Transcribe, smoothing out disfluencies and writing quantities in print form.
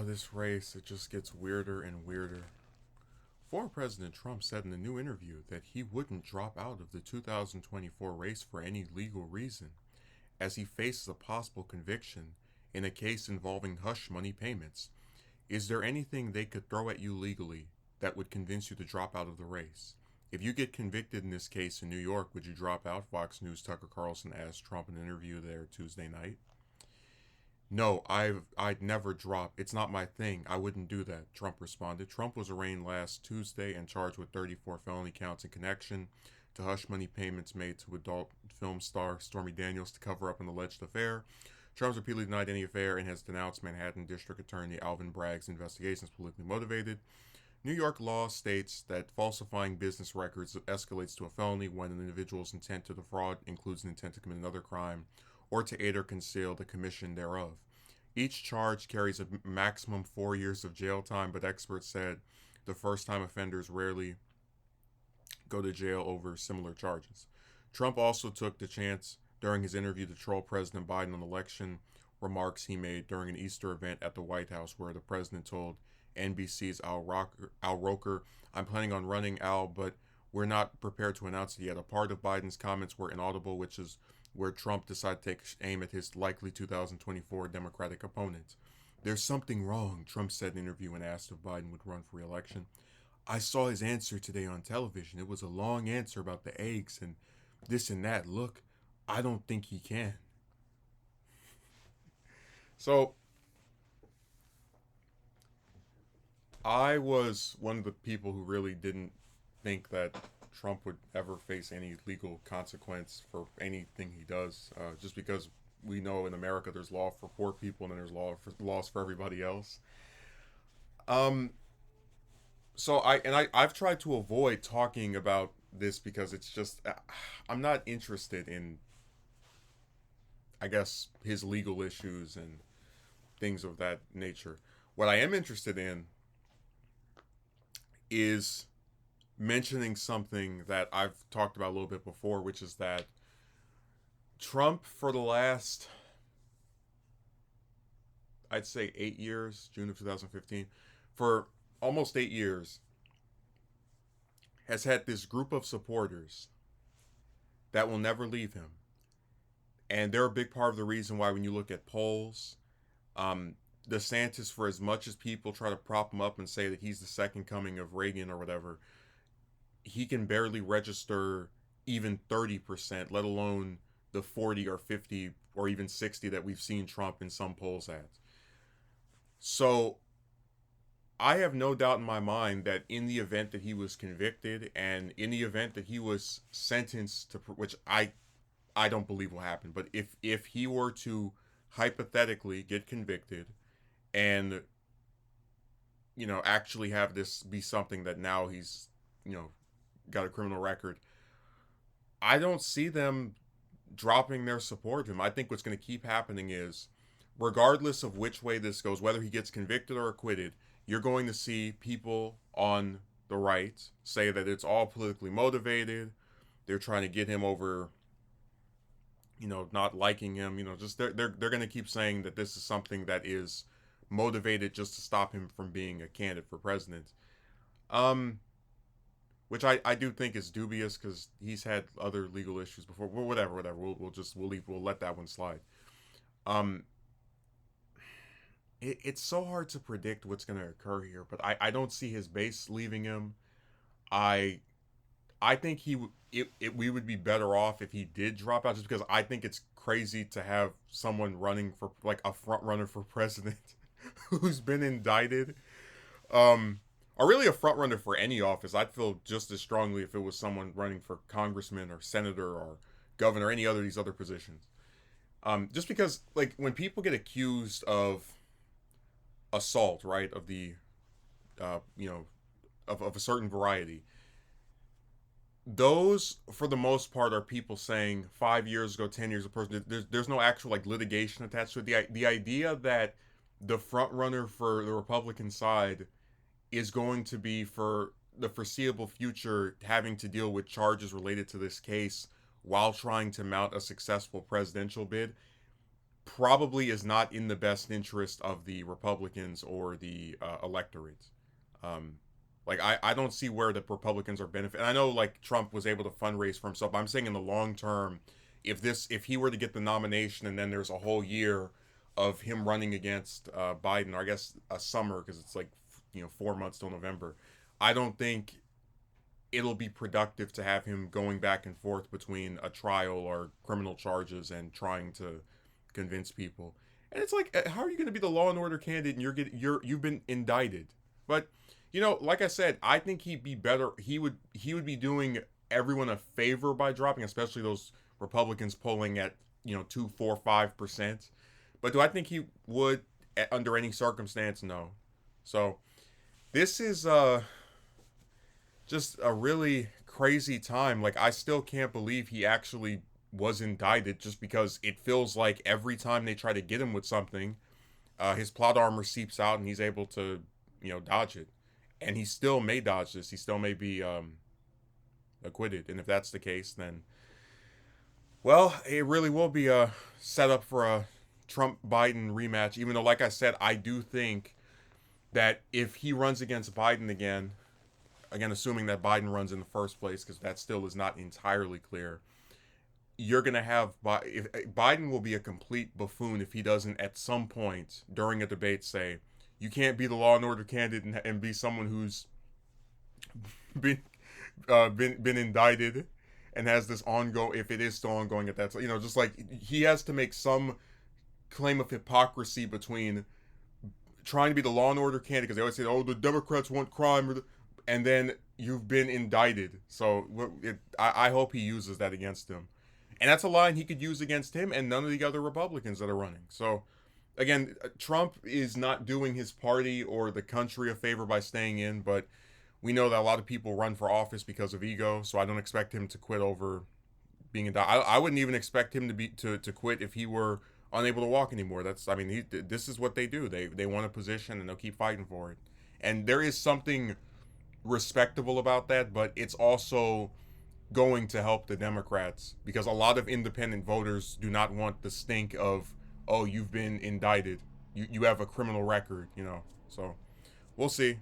This race, it just gets weirder and weirder. Former President Trump said in a new interview that he wouldn't drop out of the 2024 race for any legal reason, as he faces a possible conviction in a case involving hush money payments. Is there anything they could throw at you legally that would convince you to drop out of the race? If you get convicted in this case in New York, would you drop out? Fox News Tucker Carlson asked Trump in an interview there Tuesday night. No, I'd never drop. It's not my thing. I wouldn't do that, Trump responded. Trump was arraigned last Tuesday and charged with 34 felony counts in connection to hush money payments made to adult film star Stormy Daniels to cover up an alleged affair. Trump's repeatedly denied any affair and has denounced Manhattan District Attorney Alvin Bragg's investigation as politically motivated. New York law states that falsifying business records escalates to a felony when an individual's intent to defraud includes an intent to commit another crime or to aid or conceal the commission thereof. Each charge carries a maximum 4 years of jail time, but experts said the first-time offenders rarely go to jail over similar charges. Trump also took the chance during his interview to troll President Biden on election remarks he made during an Easter event at the White House, where the president told NBC's Al Roker, "I'm planning on running, Al, but we're not prepared to announce it yet." A part of Biden's comments were inaudible, which is where Trump decided to take aim at his likely 2024 Democratic opponent. "There's something wrong," Trump said in an interview when asked if Biden would run for re-election. "I saw his answer today on television. It was a long answer about the eggs and this and that. Look, I don't think he can." So, I was one of the people who really didn't think that Trump would ever face any legal consequence for anything he does, just because we know in America there's law for poor people and there's laws for everybody else. Um, I've tried to avoid talking about this because it's just I'm not interested in, I guess, his legal issues and things of that nature. What I am interested in is mentioning something that I've talked about a little bit before, which is that Trump, for the last, I'd say 8 years, June of 2015, for almost 8 years, has had this group of supporters that will never leave him. And they're a big part of the reason why, when you look at polls, DeSantis, for as much as people try to prop him up and say that he's the second coming of Reagan or whatever, he can barely register even 30%, let alone the 40 or 50 or even 60 that we've seen Trump in some polls at. So I have no doubt in my mind that in the event that he was convicted and in the event that he was sentenced to, which I don't believe will happen, but if he were to hypothetically get convicted and actually have this be something that now he's got a criminal record, I don't see them dropping their support of him. I think what's going to keep happening is, regardless of which way this goes, whether he gets convicted or acquitted, you're going to see people on the right say that it's all politically motivated. They're trying to get him over, not liking him. Just they're going to keep saying that this is something that is motivated just to stop him from being a candidate for president. Which I do think is dubious because he's had other legal issues before. Well, whatever. We'll let that one slide. It's so hard to predict what's going to occur here, but I don't see his base leaving him. I think we would be better off if he did drop out, just because I think it's crazy to have someone running for, like, a front runner for president who's been indicted. Or really a front runner for any office. I'd feel just as strongly if it was someone running for congressman or senator or governor, any other of these other positions. Just because, like, when people get accused of assault, right, of the, of a certain variety, those, for the most part, are people saying 5 years ago, 10 years ago, there's no actual, like, litigation attached to it. The idea that the front runner for the Republican side is going to be, for the foreseeable future, having to deal with charges related to this case while trying to mount a successful presidential bid, probably is not in the best interest of the Republicans or the electorate. Um, like I don't see where the Republicans are benefiting. I know like Trump was able to fundraise for himself. But I'm saying in the long term, if he were to get the nomination and then there's a whole year of him running against Biden, or I guess a summer because it's like 4 months till November, I don't think it'll be productive to have him going back and forth between a trial or criminal charges and trying to convince people. And it's like, how are you going to be the law and order candidate and you've been indicted? But like I said, I think he'd be better. He would be doing everyone a favor by dropping, especially those Republicans polling at 2, 4, 5%. But do I think he would under any circumstance? No. So this is just a really crazy time. Like I still can't believe he actually was indicted, just because it feels like every time they try to get him with something, his plot armor seeps out and he's able to dodge it. And he still may dodge this. He still may be acquitted. And if that's the case, then well, it really will be a setup for a Trump Biden rematch. Even though, like I said, I do think that if he runs against Biden again, assuming that Biden runs in the first place, because that still is not entirely clear, you're going to have Biden will be a complete buffoon if he doesn't at some point during a debate say, you can't be the law and order candidate and be someone who's been been indicted and has this ongoing, if it is still ongoing at that time, just like he has to make some claim of hypocrisy between trying to be the law and order candidate, because they always say, oh, the Democrats want crime, and then you've been indicted. So I hope he uses that against him. And that's a line he could use against him and none of the other Republicans that are running. So, again, Trump is not doing his party or the country a favor by staying in, but we know that a lot of people run for office because of ego, so I don't expect him to quit over being indicted. I wouldn't even expect him to quit if he were unable to walk anymore. This is what they do. They want a position and they'll keep fighting for it. And there is something respectable about that, but it's also going to help the Democrats, because a lot of independent voters do not want the stink of, oh, you've been indicted, you have a criminal record, so we'll see.